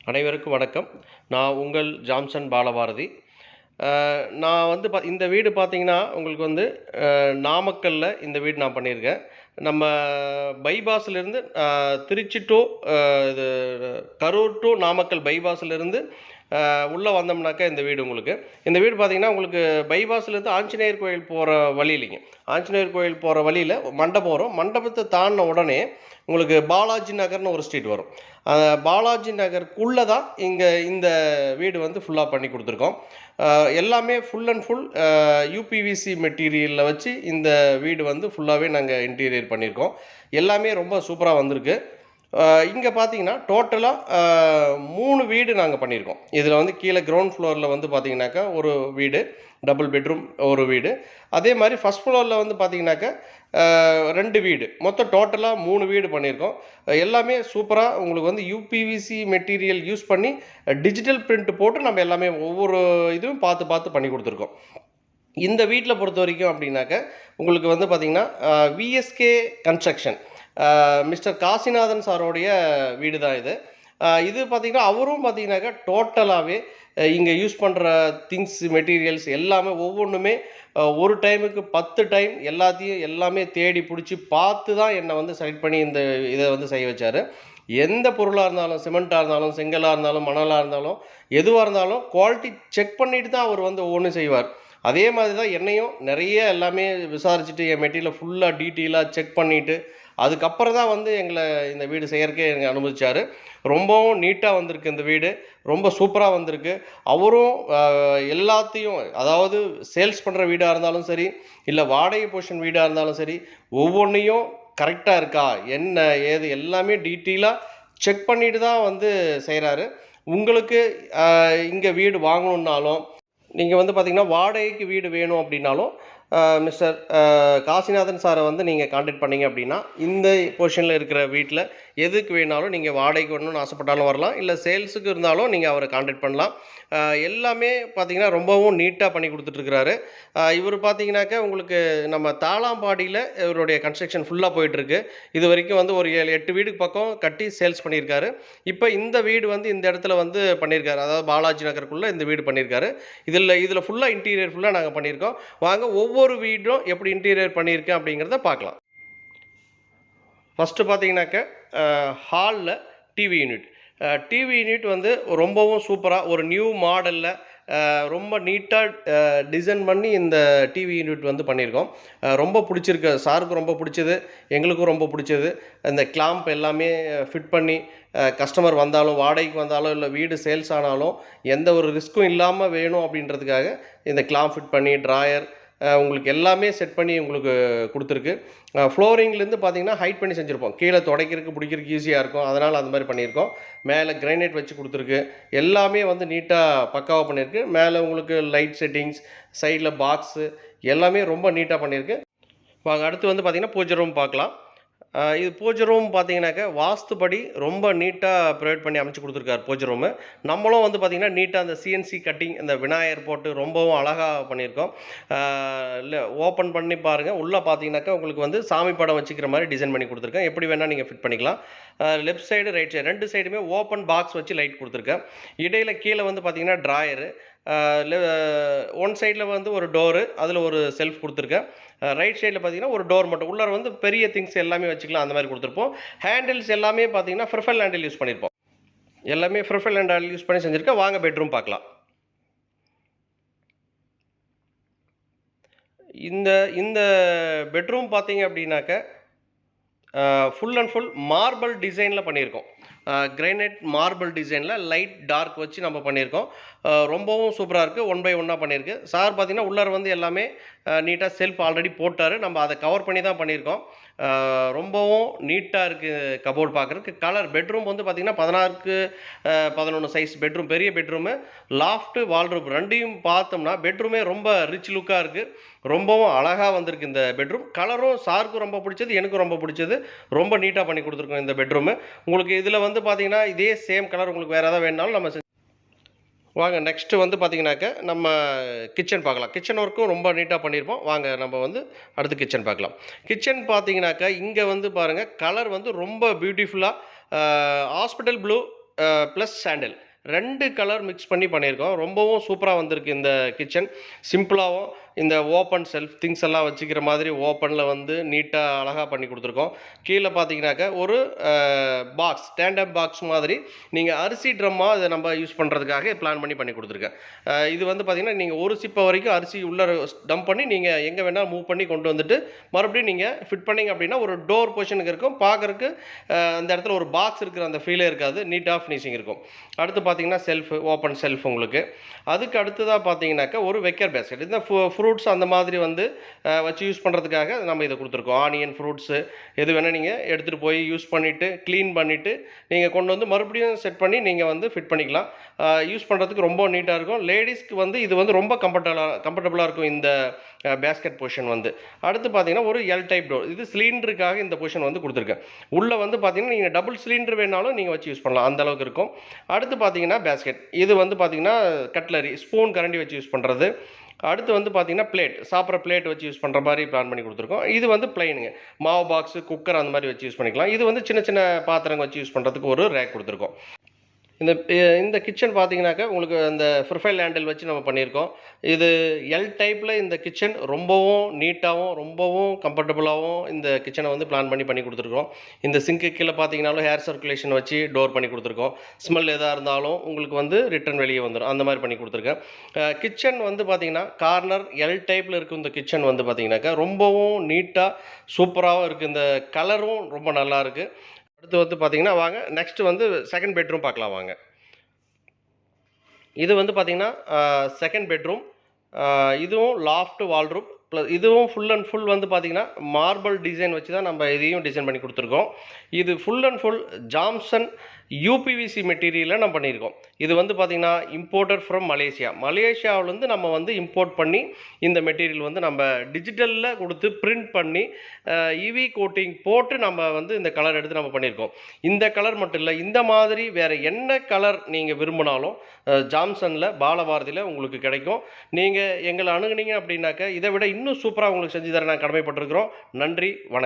அனைவருக்கும் வணக்கம். நான் உங்கள் ஜாம்சன் பாலபாரதி. நான் வந்து இந்த வீடு பார்த்தீங்கன்னா, உங்களுக்கு வந்து நாமக்கல்ல இந்த வீடு நான் பண்ணியிருக்கேன். நம்ம பைபாஸ்லேருந்து திருச்சி டூ இது கரூர் டூ நாமக்கல் பைபாஸ்லேருந்து உள்ளே வந்தோம்னாக்கா இந்த வீடு உங்களுக்கு. இந்த வீடு பார்த்தீங்கன்னா, உங்களுக்கு பைபாஸ்லேருந்து ஆஞ்சநேயர் கோயில் போகிற வழியிலைங்க. ஆஞ்சநேயர் கோயில் போகிற வழியில் மண்டபம் வரும். மண்டபத்தை தாண்டின உடனே உங்களுக்கு பாலாஜி நகர்னு ஒரு ஸ்ட்ரீட் வரும். பாலாஜி நகருக்குள்ளே தான் இந்த வீடு வந்து ஃபுல்லாக பண்ணி கொடுத்துருக்கோம். எல்லாமே ஃபுல் அண்ட் ஃபுல் யூபிவிசி மெட்டீரியலில் வச்சு இந்த வீடு வந்து ஃபுல்லாகவே நாங்கள் இன்டீரியர் பண்ணியிருக்கோம். எல்லாமே ரொம்ப சூப்பராக வந்திருக்கு. இங்கே பார்த்தீங்கன்னா டோட்டலாக 3 வீடு நாங்கள் பண்ணியிருக்கோம். இதில் வந்து கீழே கிரவுண்ட் ஃப்ளோரில் வந்து பார்த்தீங்கன்னாக்கா ஒரு வீடு, டபுள் பெட்ரூம் ஒரு வீடு. அதே மாதிரி ஃபஸ்ட் ஃப்ளோரில் வந்து பார்த்தீங்கன்னாக்கா 2 வீடு, மொத்தம் டோட்டலாக 3 வீடு பண்ணியிருக்கோம். எல்லாமே சூப்பராக உங்களுக்கு வந்து யூபிவிசி மெட்டீரியல் யூஸ் பண்ணி டிஜிட்டல் பிரிண்ட் போட்டு நம்ம எல்லாமே ஒவ்வொரு இதுவும் பார்த்து பண்ணி கொடுத்துருக்கோம். இந்த வீட்டில் பொறுத்த வரைக்கும் அப்படின்னாக்க உங்களுக்கு வந்து பார்த்திங்கன்னா விஎஸ்கே கன்ஸ்ட்ரக்ஷன் மிஸ்டர் காசிநாதன் சாரோடைய வீடு தான் இது. இது பார்த்திங்கன்னா அவரும் பார்த்திங்கனாக்கா டோட்டலாகவே இங்கே யூஸ் பண்ணுற திங்ஸ் மெட்டீரியல்ஸ் எல்லாமே ஒவ்வொன்றுமே ஒரு டைமுக்கு 10 டைம் எல்லாமே தேடி பிடிச்சி பார்த்து தான் என்னை வந்து செலக்ட் பண்ணி இந்த இதை வந்து செய்ய வச்சார். எந்த பொருளாக இருந்தாலும், சிமெண்ட்டாக இருந்தாலும், செங்கலாக இருந்தாலும், மணலாக இருந்தாலும், எதுவாக இருந்தாலும் குவாலிட்டி செக் பண்ணிட்டு தான் அவர் வந்து ஒவ்வொன்றும் செய்வார். அதே மாதிரி தான் என்னையும் நிறைய எல்லாமே விசாரிச்சுட்டு என் மெட்டீரியலை ஃபுல்லாக டீட்டெயிலாக செக் பண்ணிவிட்டு அதுக்கப்புறம் தான் வந்து எங்களை இந்த வீடு செய்யறதுக்கே எனக்கு அனுமதிச்சார். ரொம்பவும் நீட்டாக வந்திருக்கு இந்த வீடு, ரொம்ப சூப்பராக வந்திருக்கு. அவரும் எல்லாத்தையும், அதாவது சேல்ஸ் பண்ணுற வீடாக இருந்தாலும் சரி, இல்லை வாடகை போர்ஷன் வீடாக இருந்தாலும் சரி, ஒவ்வொன்றையும் கரெக்டாக இருக்கா என்ன ஏது எல்லாமே டீட்டெயிலாக செக் பண்ணிட்டு தான் வந்து செய்கிறாரு. உங்களுக்கு இங்கே வீடு வாங்கணுன்னாலும், நீங்கள் வந்து பார்த்திங்கன்னா வாடகைக்கு வீடு வேணும் அப்படின்னாலும் மிஸ்டர் காசிநாதன் சாரை வந்து நீங்கள் கான்டாக்ட் பண்ணிங்க அப்படின்னா இந்த பொசிஷனில் இருக்கிற வீட்டில் எதுக்கு வேணாலும் நீங்கள் வாடகைக்கு வரணும்னு ஆசைப்பட்டாலும் வரலாம், இல்லை சேல்ஸுக்கு இருந்தாலும் நீங்கள் அவரை கான்டாக்ட் பண்ணலாம். எல்லாமே பார்த்திங்கன்னா ரொம்பவும் நீட்டாக பண்ணி கொடுத்துட்ருக்கிறாரு. இவர் பார்த்திங்கனாக்கா உங்களுக்கு நம்ம தாளாம்பாடியில் இவருடைய கன்ஸ்ட்ரக்ஷன் ஃபுல்லாக போயிட்டுருக்கு. இது வரைக்கும் வந்து ஒரு 7-8 வீடுக்கு பக்கம் கட்டி சேல்ஸ் பண்ணியிருக்காரு. இப்போ இந்த வீடு வந்து இந்த இடத்துல வந்து பண்ணியிருக்காரு, அதாவது பாலாஜி நகருக்குள்ளே இந்த வீடு பண்ணியிருக்காரு. இதில் ஃபுல்லாக இன்டீரியர் ஃபுல்லாக நாங்கள் பண்ணியிருக்கோம். வாங்க ஒவ்வொரு வீடும் எப்படி இன்டீரியர் பண்ணியிருக்கேன் அப்படிங்கிறத பார்க்கலாம். ஃபஸ்ட்டு பார்த்தீங்கன்னாக்க ஹாலில் டிவி யூனிட் வந்து ரொம்பவும் சூப்பராக ஒரு நியூ மாடலில் ரொம்ப நீட்டாக டிசைன் பண்ணி இந்த டிவி யூனிட் வந்து பண்ணியிருக்கோம். ரொம்ப பிடிச்சிருக்கு, சாருக்கு ரொம்ப பிடிச்சது, எங்களுக்கும் ரொம்ப பிடிச்சது. இந்த கிளாம்ப் எல்லாமே ஃபிட் பண்ணி கஸ்டமர் வந்தாலும், வாடகைக்கு வந்தாலும், இல்லை வீடு சேல்ஸ் ஆனாலும் எந்த ஒரு ரிஸ்க்கும் இல்லாமல் வேணும் அப்படின்றதுக்காக இந்த கிளாம்ப் ஃபிட் பண்ணி ட்ராயர் உங்களுக்கு எல்லாமே செட் பண்ணி உங்களுக்கு கொடுத்துருக்கு. ஃப்ளோரிங்லேருந்து பார்த்தீங்கன்னா ஹைட் பண்ணி செஞ்சுருப்போம், கீழே துடைக்கிறதுக்கு பிடிக்கிறதுக்கு ஈஸியாக இருக்கும், அதனால் அந்த மாதிரி பண்ணியிருக்கோம். மேலே கிரைனைட் வச்சு கொடுத்துருக்கு. எல்லாமே வந்து நீட்டாக பக்காவாக பண்ணியிருக்கு. மேலே உங்களுக்கு லைட் செட்டிங்ஸ், சைடில் பாக்ஸு எல்லாமே ரொம்ப நீட்டாக பண்ணியிருக்கு. வாங்க அடுத்து வந்து பார்த்திங்கன்னா பூஜை ரூம் பார்க்கலாம். இது பூஜை ரூம் பார்த்தீங்கன்னாக்கா வாஸ்துபடி ரொம்ப நீட்டாக ப்ரொவைட் பண்ணி அமைச்சு கொடுத்துருக்காரு பூஜை ரூமு. நம்மளும் வந்து பார்த்திங்கன்னா நீட்டாக அந்த சிஎன்சி கட்டிங், அந்த விநாயகர் போட்டு ரொம்பவும் அழகாக பண்ணியிருக்கோம். இல்லை ஓப்பன் பண்ணி பாருங்கள், உள்ளே பார்த்தீங்கன்னாக்கா உங்களுக்கு வந்து சாமி படம் வச்சுக்கிற மாதிரி டிசைன் பண்ணி கொடுத்துருக்கேன். எப்படி வேணால் நீங்கள் ஃபிட் பண்ணிக்கலாம். லெஃப்ட் சைடு ரைட் சைடு 2 சைடுமே ஓப்பன் பாக்ஸ் வச்சு லைட் கொடுத்துருக்கேன். இடையில் கீழே வந்து பார்த்திங்கன்னா ட்ராயரு, ஒன் சைடில் வந்து ஒரு டோரு, அதில் ஒரு செல்ஃப் கொடுத்துருக்கேன். ரைட் சைடில் பார்த்தீங்கன்னா ஒரு டோர் மட்டும், உள்ளார வந்து பெரிய திங்ஸ் எல்லாமே வச்சுக்கலாம், அந்த மாதிரி கொடுத்துருப்போம். ஹேண்டில்ஸ் எல்லாமே பார்த்தீங்கன்னா ஃப்ரிஃபல் ஹேண்டில் யூஸ் பண்ணியிருப்போம். எல்லாமே ஃப்ரிஃபல் ஹேண்டில் யூஸ் பண்ணி செஞ்சுருக்கேன். வாங்க பெட்ரூம் பார்க்கலாம். இந்த பெட்ரூம் பார்த்தீங்க அப்படின்னாக்க ஃபுல் அண்ட் ஃபுல் மார்பிள் டிசைனில் பண்ணியிருக்கோம். கிரைனைட் மார்பிள் டிசைனில் லைட் டார்க் வச்சு நம்ம பண்ணியிருக்கோம். ரொம்பவும் சூப்பராக இருக்குது. 1 by 1 பண்ணியிருக்கு. சார் பார்த்திங்கன்னா உள்ளார வந்து எல்லாமே நீட்டாக செல்ஃப் ஆல்ரெடி போட்டார், நம்ம அதை கவர் பண்ணி தான் பண்ணியிருக்கோம். ரொம்பவும் நீட்டாக இருக்குது கபோர்ட் பார்க்குறதுக்கு. கலர் பெட்ரூம் வந்து பார்த்திங்கன்னா 16க்கு 11 சைஸ் பெட்ரூம், பெரிய பெட்ரூமு. லாஃப்ட்டு வால்ரூப் ரெண்டையும் பார்த்தோம்னா பெட்ரூமே ரொம்ப ரிச் லுக்காக இருக்குது. ரொம்பவும் அழகாக வந்திருக்கு இந்த பெட்ரூம். கலரும் சாருக்கும் ரொம்ப பிடிச்சது, எனக்கும் ரொம்ப பிடிச்சது. ரொம்ப நீட்டாக பண்ணி கொடுத்துருக்கோம் இந்த பெட்ரூமு. உங்களுக்கு இதில் வந்து பார்த்திங்கன்னா இதே சேம் கலர் உங்களுக்கு வேறு எதாவது வேணுனாலும் நம்ம வாங்க நெக்ஸ்ட்டு வந்து பார்த்திங்கனாக்க நம்ம கிச்சன் பார்க்கலாம். கிச்சன் ஒர்க்கும் ரொம்ப நீட்டாக பண்ணியிருப்போம். வாங்க நம்ம வந்து அடுத்து கிச்சன் பார்க்கலாம். கிச்சன் பார்த்திங்கனாக்கா இங்கே வந்து பாருங்கள், கலர் வந்து ரொம்ப பியூட்டிஃபுல்லாக ஹாஸ்பிட்டல் ப்ளூ ப்ளஸ் சாண்டில் 2 கலர் மிக்ஸ் பண்ணி பண்ணியிருக்கோம். ரொம்பவும் சூப்பராக வந்திருக்கு இந்த கிச்சன். சிம்பிளாகவும் இந்த ஓப்பன் செல்ஃப் திங்ஸ் எல்லாம் வச்சுக்கிற மாதிரி ஓப்பனில் வந்து நீட்டாக அழகாக பண்ணி கொடுத்துருக்கோம். கீழே பார்த்தீங்கன்னாக்கா ஒரு பாக்ஸ் ஸ்டாண்டப் பாக்ஸ் மாதிரி நீங்கள் அரிசி ட்ரம்மாக இதை நம்ம யூஸ் பண்ணுறதுக்காக பிளான் பண்ணி கொடுத்துருக்கேன். இது வந்து பார்த்தீங்கன்னா நீங்கள் ஒரு சிப்பை வரைக்கும் அரிசி உள்ளே டம்ப் பண்ணி நீங்கள் எங்கே வேணால் மூவ் பண்ணி கொண்டு வந்துட்டு மறுபடியும் நீங்கள் ஃபிட் பண்ணிங்க அப்படின்னா ஒரு டோர் பொசிஷனுக்கு இருக்கும். பார்க்குறதுக்கு அந்த இடத்துல ஒரு பாக்ஸ் இருக்கிற அந்த ஃபீலே இருக்காது. நீட்டாக ஃபினிஷிங் இருக்கும். அடுத்து பார்த்தீங்கன்னா செல்ஃப் ஓப்பன் செல்ஃப் உங்களுக்கு. அதுக்கு அடுத்ததாக பார்த்தீங்கன்னாக்கா ஒரு வெக்கர் பேஸ்கெட். இந்த ஃப்ரூட்ஸ் அந்த மாதிரி வந்து வச்சு யூஸ் பண்ணுறதுக்காக நம்ம இதை கொடுத்துருக்கோம். ஆனியன் ஃப்ரூட்ஸு எது வேணால் நீங்கள் எடுத்துகிட்டு போய் யூஸ் பண்ணிவிட்டு க்ளீன் பண்ணிவிட்டு நீங்கள் கொண்டு வந்து மறுபடியும் செட் பண்ணி நீங்கள் வந்து ஃபிட் பண்ணிக்கலாம். யூஸ் பண்ணுறதுக்கு ரொம்ப நீட்டாக இருக்கும். லேடிஸ்க்கு வந்து இது வந்து ரொம்ப கம்ஃபர்டபுளாக இருக்கும் இந்த பேஸ்கெட் பொசிஷன் வந்து. அடுத்து பார்த்தீங்கன்னா ஒரு எல் டைப் டோர். இது சிலிண்டருக்காக இந்த பொசிஷன் வந்து கொடுத்துருக்கேன். உள்ளே வந்து பார்த்தீங்கன்னா நீங்கள் டபுள் சிலிண்டர் வேணாலும் நீங்கள் வச்சு யூஸ் பண்ணலாம். அந்த அளவுக்கு இருக்கும். அடுத்து பார்த்தீங்கன்னா பேஸ்கெட். இது வந்து பார்த்தீங்கன்னா கட்லரி ஸ்பூன் கரண்டி வச்சு யூஸ் பண்ணுறது. அடுத்து வந்து பார்த்தீங்கன்னா பிளேட் சாப்பிட்ற பிளேட் வச்சு யூஸ் பண்ணுற மாதிரி பிளான் பண்ணி கொடுத்துருக்கோம். இது வந்து பிளைனுங்க. மாவு பாக்ஸு குக்கர் அந்த மாதிரி வச்சு யூஸ் பண்ணிக்கலாம். இது வந்து சின்ன சின்ன பாத்திரங்கள் வச்சு யூஸ் பண்ணுறதுக்கு ஒரு ரேக் கொடுத்துருக்கோம். இந்த கிச்சன் பார்த்தீங்கன்னாக்கா உங்களுக்கு அந்த ப்ரொஃபைல் ஹேண்டில் வச்சு நம்ம பண்ணியிருக்கோம். இது எல் டைப்பில் இந்த கிச்சன் ரொம்பவும் நீட்டாகவும் ரொம்பவும் கம்ஃபர்டபுளாகவும் இந்த கிச்சனை வந்து பிளான் பண்ணி கொடுத்துருக்கோம். இந்த சிங்க்கு கீழே பார்த்தீங்கன்னாலும் ஹேர் சர்க்குலேஷன் வச்சு டோர் பண்ணி கொடுத்துருக்கோம். ஸ்மெல் எதாக இருந்தாலும் உங்களுக்கு வந்து ரிட்டர்ன் வெளியே வந்துடும். அந்த மாதிரி பண்ணி கொடுத்துருக்கேன். கிச்சன் வந்து பார்த்தீங்கன்னா கார்னர் எல் டைப்பில் இருக்கும். இந்த கிச்சன் வந்து பார்த்தீங்கன்னாக்கா ரொம்பவும் நீட்டாக சூப்பராகவும் இருக்குது. இந்த கலரும் ரொம்ப நல்லா இருக்குது. அடுத்து வந்து பார்த்தீங்கன்னா வாங்க நெக்ஸ்ட் வந்து செகண்ட் பெட்ரூம் பார்க்கலாம் வாங்க. இது வந்து பார்த்தீங்கன்னா செகண்ட் பெட்ரூம். இதுவும் லாஃப்ட் வால்ரூப் ப்ளஸ் இதுவும் ஃபுல் அண்ட் ஃபுல் வந்து பார்த்தீங்கன்னா மார்பிள் டிசைன் வச்சு தான் நம்ம இதையும் டிசைன் பண்ணி கொடுத்துருக்கோம். இது full and full Jameson UPVC மெட்டீரியலில் நம்ம பண்ணியிருக்கோம். இது வந்து பார்த்திங்கன்னா இம்போர்ட்டட் ஃப்ரம் மலேசியாவிலேருந்து நம்ம வந்து இம்போர்ட் பண்ணி இந்த மெட்டீரியல் வந்து நம்ம டிஜிட்டலில் கொடுத்து பிரிண்ட் பண்ணி இவி கோட்டிங் போட்டு நம்ம வந்து இந்த கலர் எடுத்து நம்ம பண்ணியிருக்கோம். இந்த கலர் மட்டும் இல்லை, இந்த மாதிரி வேறு என்ன கலர் நீங்கள் விரும்பினாலும் ஜாம்சனில் பாலபாரதியில் உங்களுக்கு கிடைக்கும். நீங்கள் எங்களை அணுகுனீங்க அப்படின்னாக்க இதை விட இன்னும் சூப்பராக உங்களுக்கு செஞ்சு தர நான் கடமைப்பட்டிருக்கிறோம். நன்றி, வணக்கம்.